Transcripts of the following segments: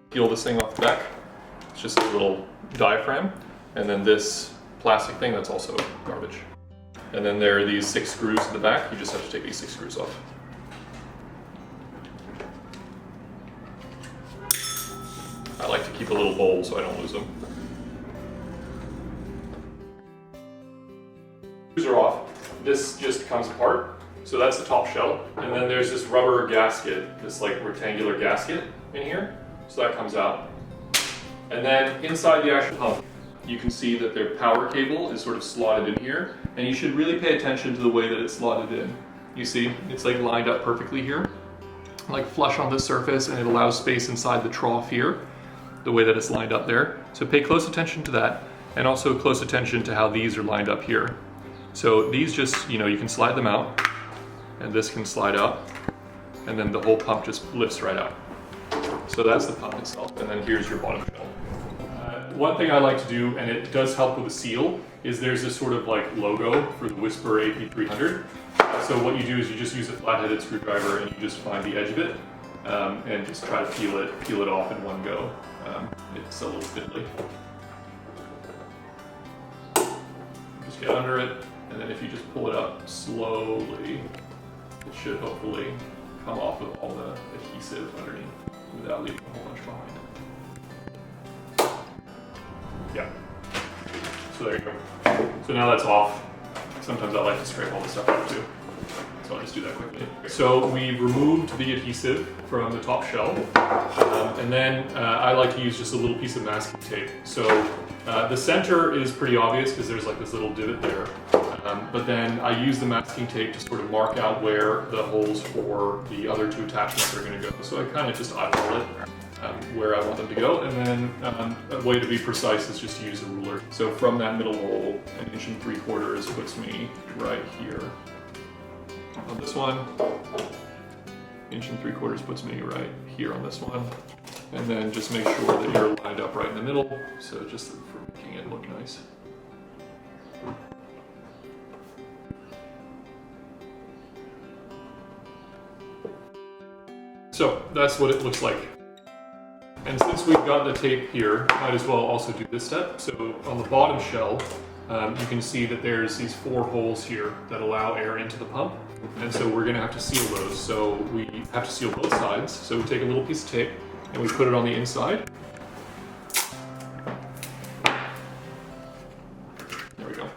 Peel this thing off the back. It's just a little diaphragm. And then this plastic thing, that's also garbage. And then there are these 6 screws in the back. You just have to take these 6 screws off. I like to keep a little bowl so I don't lose them. Screws are off. This just comes apart. So that's the top shell. And then there's this rubber gasket, this like rectangular gasket in here. So that comes out. And then inside the actual pump, you can see that their power cable is sort of slotted in here. And you should really pay attention to the way that it's slotted in. You see, it's like lined up perfectly here, like flush on the surface, and it allows space inside the trough here, the way that it's lined up there. So pay close attention to that, and also close attention to how these are lined up here. So these just, you know, you can slide them out, and this can slide out, and then the whole pump just lifts right out. So that's the pump itself, and then here's your bottom shell. One thing I like to do, and it does help with the seal, is there's this sort of like logo for the Whisper AP300. So what you do is you just use a flat-headed screwdriver and you just find the edge of it and just try to peel it off in one go. It's a little fiddly. Just get under it, and then if you just pull it up slowly, it should hopefully come off of all the adhesive underneath without leaving a whole bunch behind. Yeah. So there you go. So now that's off. Sometimes I like to scrape all the stuff out too. So I'll just do that quickly. So we removed the adhesive from the top shell. And then I like to use just a little piece of masking tape. So the center is pretty obvious because there's like this little divot there. But then I use the masking tape to sort of mark out where the holes for the other 2 attachments are going to go. So I kind of just eyeball it. Where I want them to go, and then a way to be precise is just to use a ruler. So from that middle hole, 1 3/4 puts me right here. On this one, 1 3/4 puts me right here on this one. And then just make sure that you're lined up right in the middle, so just for making it look nice. So that's what it looks like. And since we've got the tape here, might as well also do this step. So on the bottom shell, you can see that there's these 4 holes here that allow air into the pump. And so we're gonna have to seal those. So we have to seal both sides. So we take a little piece of tape and we put it on the inside. There we go.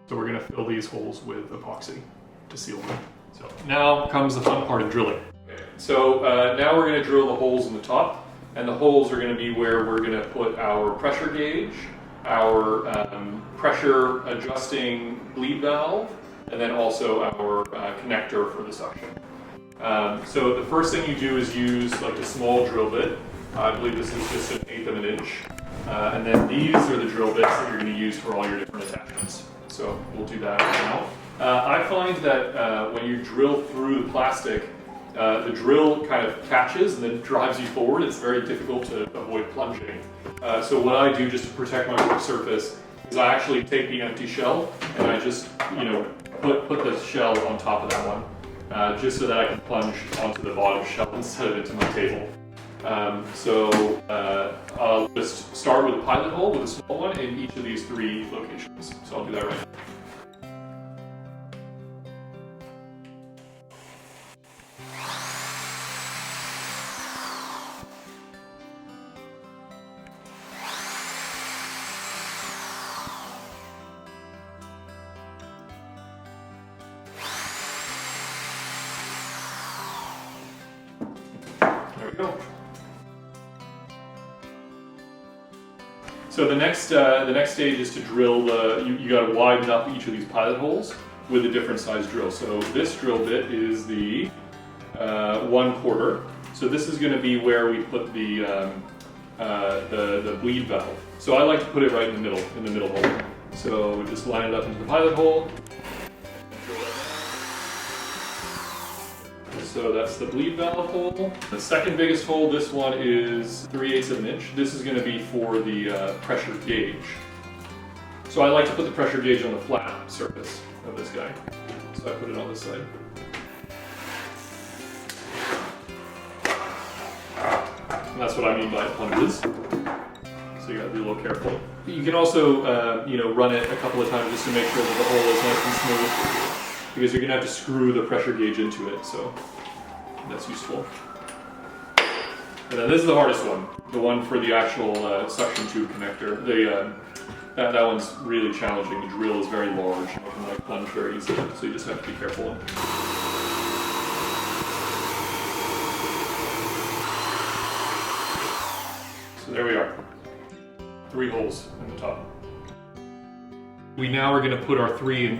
So we're gonna fill these holes with epoxy to seal them. So now comes the fun part of drilling. Okay. So now we're going to drill the holes in the top, and the holes are going to be where we're going to put our pressure gauge, our pressure adjusting bleed valve, and then also our connector for the suction. So the first thing you do is use like a small drill bit. I believe this is just 1/8 of an inch. And then these are the drill bits that you're going to use for all your different attachments. So we'll do that right now. I find that when you drill through the plastic, the drill kind of catches and then drives you forward. It's very difficult to avoid plunging. So what I do just to protect my work surface is I actually take the empty shell and I just, you know, put the shell on top of that one, just so that I can plunge onto the bottom shell instead of into my table. I'll just start with a pilot hole with a small one in each of these 3 locations. So I'll do that right now. There we go. So the next stage is to drill you got to widen up each of these pilot holes with a different size drill. So this drill bit is the 1/4. So this is going to be where we put the bleed valve. So I like to put it right in the middle hole. So we just line it up into the pilot hole. So that's the bleed valve hole. The second biggest hole, this one is 3/8 of an inch. This is going to be for the pressure gauge. So I like to put the pressure gauge on the flat surface of this guy. So I put it on this side. That's what I mean by plunges. So you gotta be a little careful. You can also, you know, run it a couple of times just to make sure that the hole is nice and smooth, because you're gonna have to screw the pressure gauge into it, so that's useful. And then this is the hardest one, the one for the actual suction tube connector. That one's really challenging. The drill is very large and it can like plunge very easily, so you just have to be careful. So there we are. 3 holes in the top. We now are going to put our 3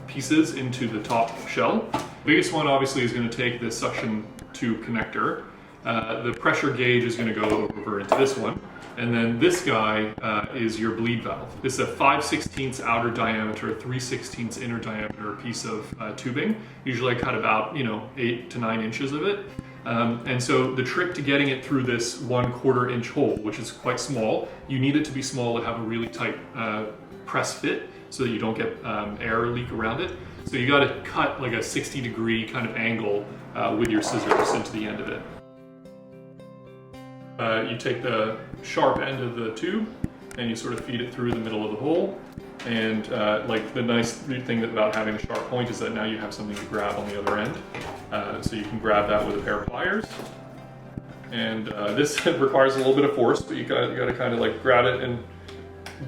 pieces into the top shell. The biggest one obviously is going to take the suction tube connector. The pressure gauge is going to go over into this one. And then this guy is your bleed valve. This is a 5/16 outer diameter, 3/16 inner diameter piece of tubing. Usually I cut about, you know, 8 to 9 inches of it. And so the trick to getting it through this 1/4 inch hole, which is quite small, you need it to be small to have a really tight press fit so that you don't get air leak around it. So you got to cut like a 60-degree kind of angle with your scissors into the end of it. You take the sharp end of the tube and you sort of feed it through the middle of the hole. And like the nice thing about having a sharp point is that now you have something to grab on the other end. So you can grab that with a pair of pliers. And this requires a little bit of force, but you got to kind of like grab it and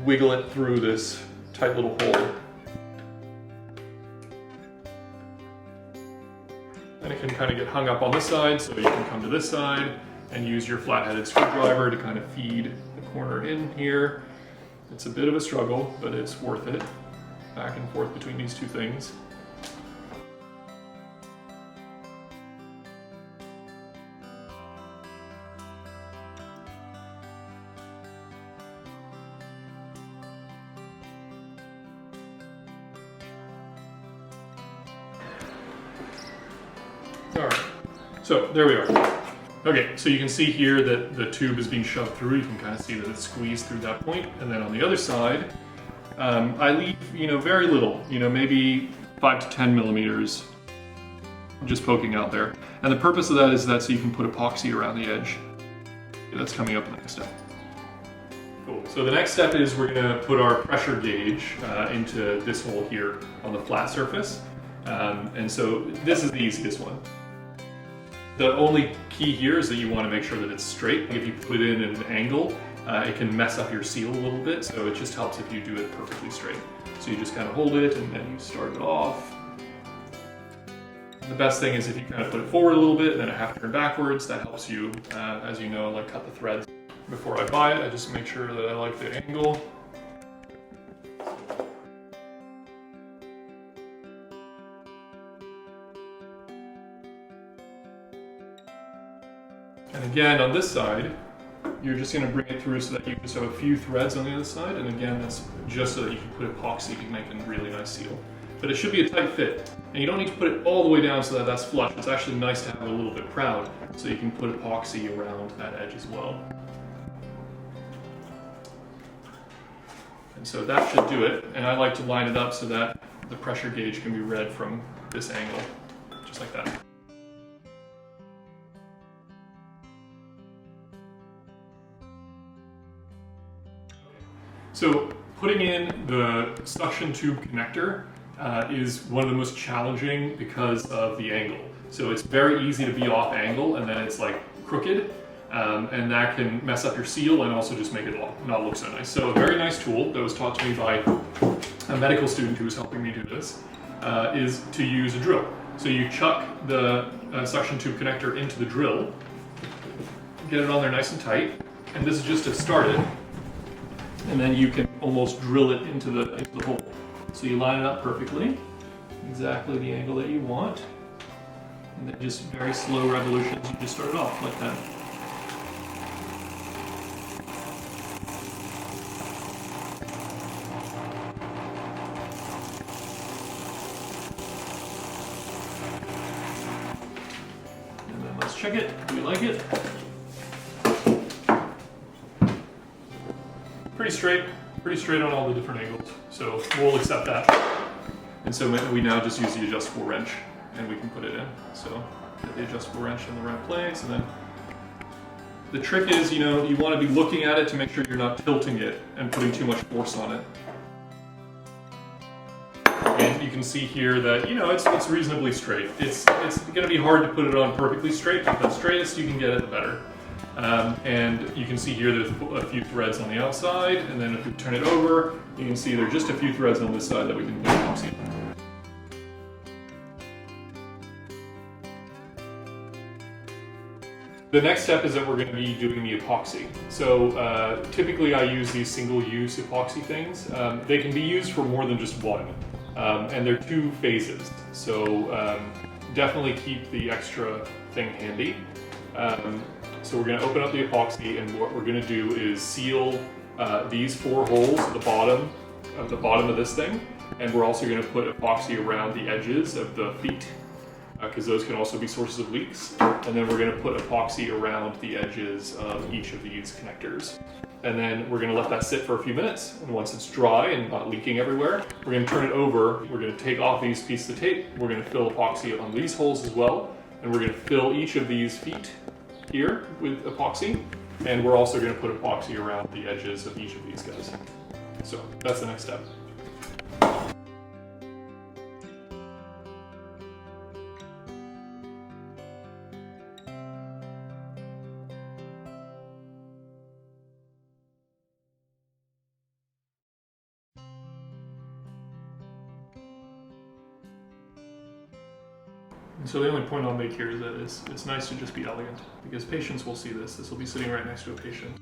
wiggle it through this tight little hole. And it can kind of get hung up on this side, so you can come to this side and use your flat-headed screwdriver to kind of feed the corner in here. It's a bit of a struggle, but it's worth it. Back and forth between these two things. All right, so there we are. Okay, so you can see here that the tube is being shoved through. You can kind of see that it's squeezed through that point. And then on the other side, I leave, you know, very little, you know, maybe 5 to 10 millimeters just poking out there. And the purpose of that is that so you can put epoxy around the edge. Okay, that's coming up in the next step. Cool. So the next step is we're going to put our pressure gauge into this hole here on the flat surface. And so this is the easiest one. The only key here is that you want to make sure that it's straight. If you put it in at an angle, it can mess up your seal a little bit, so it just helps if you do it perfectly straight. So you just kind of hold it and then you start it off. The best thing is if you kind of put it forward a little bit and then a half turn backwards. That helps you, as you know, like cut the threads. Before I buy it, I just make sure that I like the angle. And again, on this side, you're just going to bring it through so that you just have a few threads on the other side. And again, that's just so that you can put epoxy to make a really nice seal. But it should be a tight fit. And you don't need to put it all the way down so that that's flush. It's actually nice to have it a little bit proud, so you can put epoxy around that edge as well. And so that should do it. And I like to line it up so that the pressure gauge can be read from this angle, just like that. So putting in the suction tube connector is one of the most challenging because of the angle. So it's very easy to be off angle and then it's like crooked, and that can mess up your seal and also just make it not look so nice. So a very nice tool that was taught to me by a medical student who was helping me do this is to use a drill. So you chuck the suction tube connector into the drill, get it on there nice and tight, and this is just to start it. And then you can almost drill it into the hole. So you line it up perfectly, exactly the angle that you want. And then just very slow revolutions, you just start it off like that. And then let's check it, do we like it? Pretty straight on all the different angles, so we'll accept that. And so we now just use the adjustable wrench and we can put it in. So get the adjustable wrench in the right place and then The trick is, you know, you want to be looking at it to make sure you're not tilting it and putting too much force on it. And you can see here that, you know, it's reasonably straight. It's going to be hard to put it on perfectly straight, but the straightest you can get it, the better. And you can see here there's a few threads on the outside, and then if we turn it over, you can see there's just a few threads on this side that we can put epoxy on. The next step is that we're going to be doing the epoxy. So typically I use these single-use epoxy things. They can be used for more than just one, and they're 2 phases. So definitely keep the extra thing handy. So we're going to open up the epoxy, and what we're going to do is seal these 4 holes at the bottom of this thing, and we're also going to put epoxy around the edges of the feet, because those can also be sources of leaks. And then we're going to put epoxy around the edges of each of these connectors. And then we're going to let that sit for a few minutes, and once it's dry and not leaking everywhere, we're going to turn it over. We're going to take off these pieces of tape. We're going to fill epoxy on these holes as well, and we're going to fill each of these feet here with epoxy, and we're also going to put epoxy around the edges of each of these guys. So that's the next step. And so the only point I'll make here is that it's nice to just be elegant, because patients will see this. This will be sitting right next to a patient.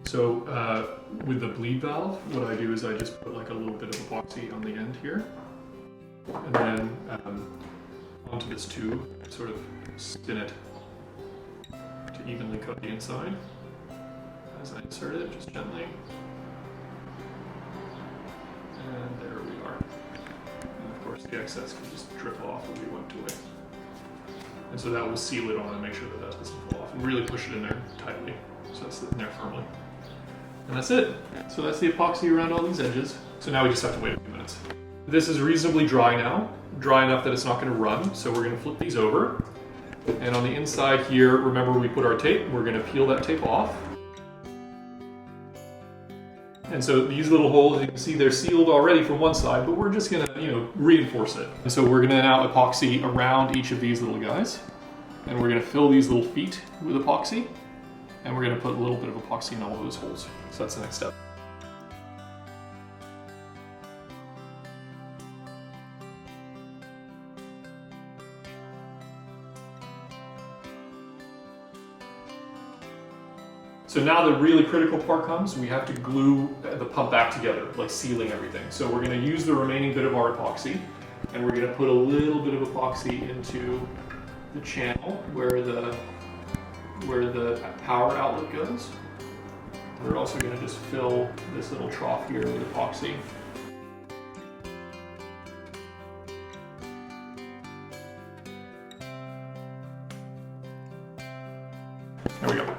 So with the bleed valve, what I do is I just put like a little bit of epoxy on the end here, and then onto this tube, sort of spin it to evenly coat the inside. As I insert it, just gently. And there we are. And of course the excess can just drip off when we wiped away. And so that will seal it on and make sure that that doesn't fall off. And really push it in there tightly, so it's in there firmly. And that's it. So that's the epoxy around all these edges. So now we just have to wait a few minutes. This is reasonably dry now. Dry enough that it's not going to run. So we're going to flip these over. And on the inside here, remember we put our tape. We're going to peel that tape off. And so these little holes, you can see they're sealed already from one side, but we're just gonna, reinforce it. And so we're gonna now epoxy around each of these little guys. And we're gonna fill these little feet with epoxy. And we're gonna put a little bit of epoxy in all of those holes. So that's the next step. So now the really critical part comes. We have to glue the pump back together, like sealing everything. So we're going to use the remaining bit of our epoxy, and we're going to put a little bit of epoxy into the channel where the power outlet goes. We're also going to just fill this little trough here with epoxy. There we go.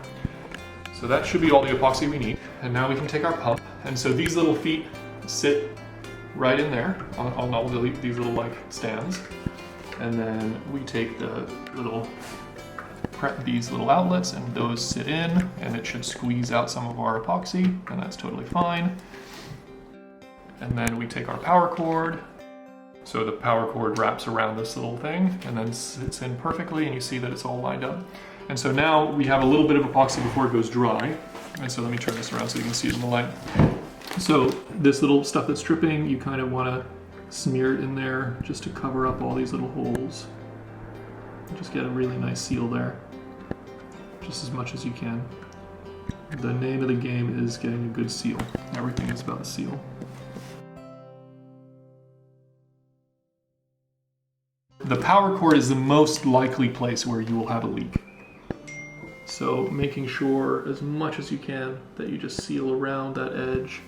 So that should be all the epoxy we need, and now we can take our pump. And so these little feet sit right in there on all these little like stands, and then we take these little outlets, and those sit in, and it should squeeze out some of our epoxy, and that's totally fine. And then we take our power cord. So the power cord wraps around this little thing and then sits in perfectly, and you see that it's all lined up. And so now we have a little bit of epoxy before it goes dry. And so let me turn this around so you can see it in the light. So this little stuff that's dripping, you kind of want to smear it in there just to cover up all these little holes. Just get a really nice seal there, just as much as you can. The name of the game is getting a good seal. Everything is about the seal. The power cord is the most likely place where you will have a leak. So making sure as much as you can that you just seal around that edge.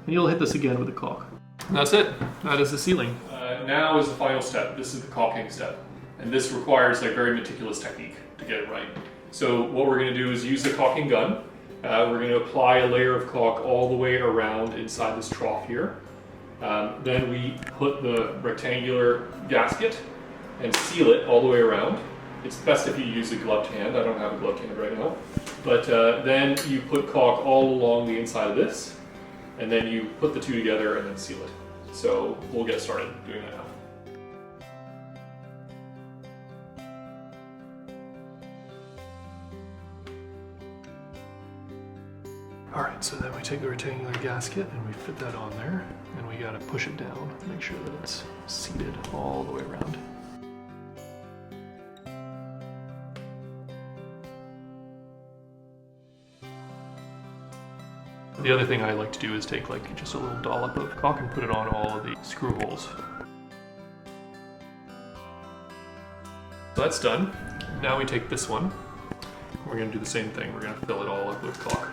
And you'll hit this again with the caulk. And that's it. That is the sealing. Now is the final step. This is the caulking step. And this requires like very meticulous technique to get it right. So what we're going to do is use the caulking gun, We're going to apply a layer of caulk all the way around inside this trough here. Then we put the rectangular gasket and seal it all the way around. It's best if you use a gloved hand. I don't have a gloved hand right now. But then you put caulk all along the inside of this, and then you put the two together and then seal it. So we'll get started doing that now. Alright, so then we take the rectangular gasket and we fit that on there, and we gotta push it down, make sure that it's seated all the way around. The other thing I like to do is take like just a little dollop of caulk and put it on all of the screw holes. So that's done. Now we take this one. We're going to do the same thing. We're going to fill it all up with caulk.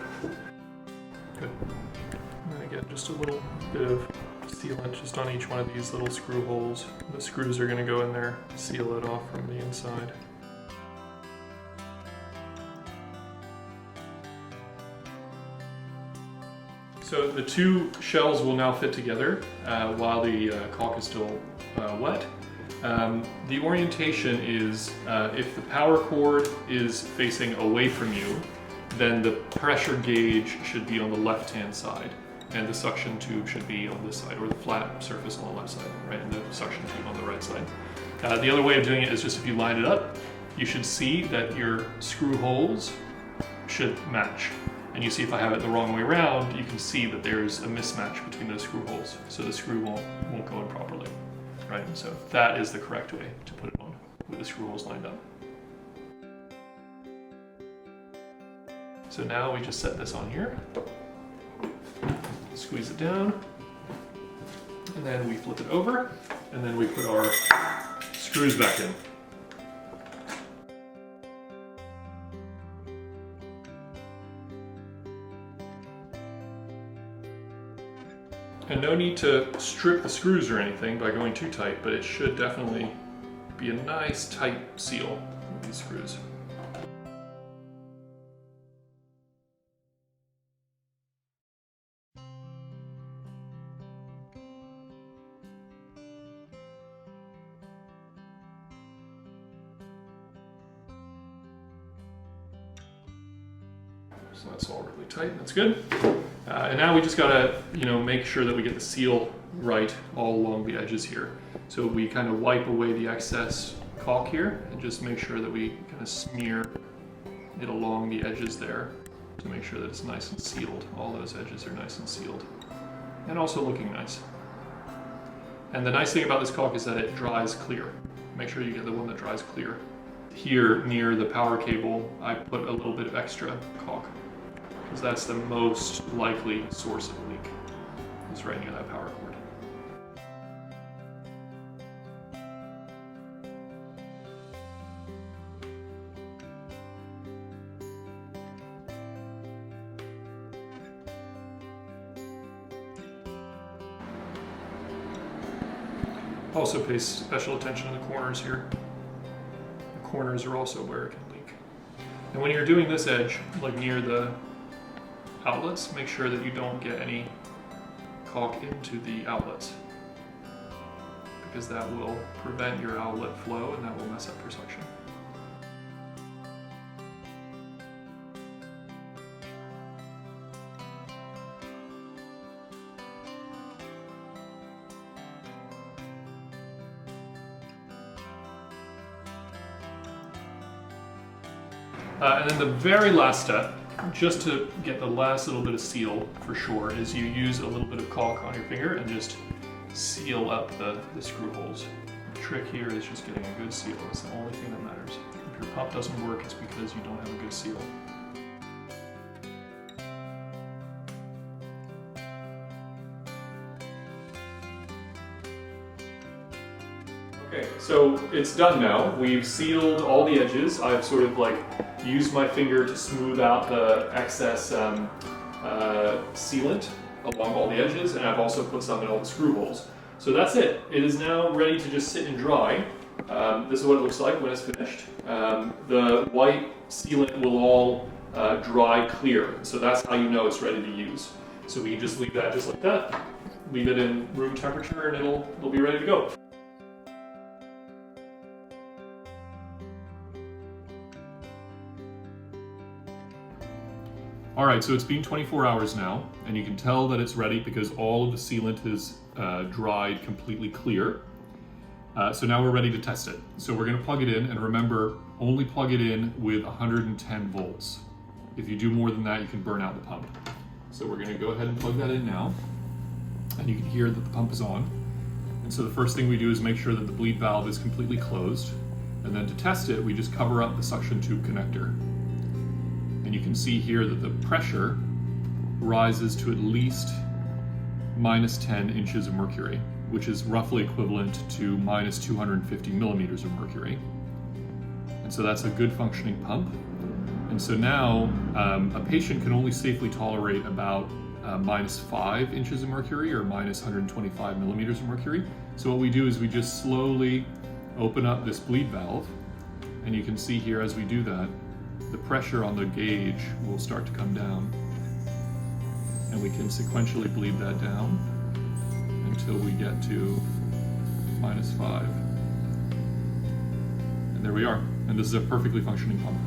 Good. And then again, just a little bit of sealant just on each one of these little screw holes. The screws are going to go in there, seal it off from the inside. So the two shells will now fit together while the caulk is still wet. The orientation is if the power cord is facing away from you, then the pressure gauge should be on the left-hand side, and the suction tube should be on this side, or the flat surface on the left side, right, and the suction tube on the right side. The other way of doing it is just if you line it up, you should see that your screw holes should match. And you see if I have it the wrong way around, you can see that there's a mismatch between those screw holes, so the screw won't go in properly, right? So that is the correct way to put it on, with the screw holes lined up. So now we just set this on here, squeeze it down, and then we flip it over, and then we put our screws back in. And no need to strip the screws or anything by going too tight, but it should definitely be a nice tight seal with these screws. So that's all really tight, that's good. And now we just gotta, make sure that we get the seal right all along the edges here. So we kind of wipe away the excess caulk here and just make sure that we kind of smear it along the edges there to make sure that it's nice and sealed. All those edges are nice and sealed and also looking nice. And the nice thing about this caulk is that it dries clear. Make sure you get the one that dries clear. Here near the power cable, I put a little bit of extra caulk, because that's the most likely source of leak, is right near that power cord. Also pay special attention to the corners here. The corners are also where it can leak. And when you're doing this edge, like near the outlets, make sure that you don't get any caulk into the outlets, because that will prevent your outlet flow and that will mess up your suction. And then the very last step, just to get the last little bit of seal for sure, is you use a little bit of caulk on your finger and just seal up the screw holes. The trick here is just getting a good seal. It's the only thing that matters. If your pump doesn't work, it's because you don't have a good seal. Okay, so it's done now. We've sealed all the edges. I've sort of used my finger to smooth out the excess sealant along all the edges, and I've also put some in all the screw holes. So that's it. It is now ready to just sit and dry. This is what it looks like when it's finished. The white sealant will all dry clear. So that's how you know it's ready to use. So we can just leave that just like that, leave it in room temperature, and it'll be ready to go. All right, so it's been 24 hours now, and you can tell that it's ready because all of the sealant is dried completely clear. So now we're ready to test it. So we're gonna plug it in, and remember, only plug it in with 110 volts. If you do more than that, you can burn out the pump. So we're gonna go ahead and plug that in now, and you can hear that the pump is on. And so the first thing we do is make sure that the bleed valve is completely closed, and then to test it, we just cover up the suction tube connector. And you can see here that the pressure rises to at least minus 10 inches of mercury, which is roughly equivalent to minus 250 millimeters of mercury. And so that's a good functioning pump. And so now a patient can only safely tolerate about minus 5 inches of mercury or minus 125 millimeters of mercury. So what we do is we just slowly open up this bleed valve, and you can see here as we do that, the pressure on the gauge will start to come down, and we can sequentially bleed that down until we get to minus 5. And there we are. And this is a perfectly functioning pump.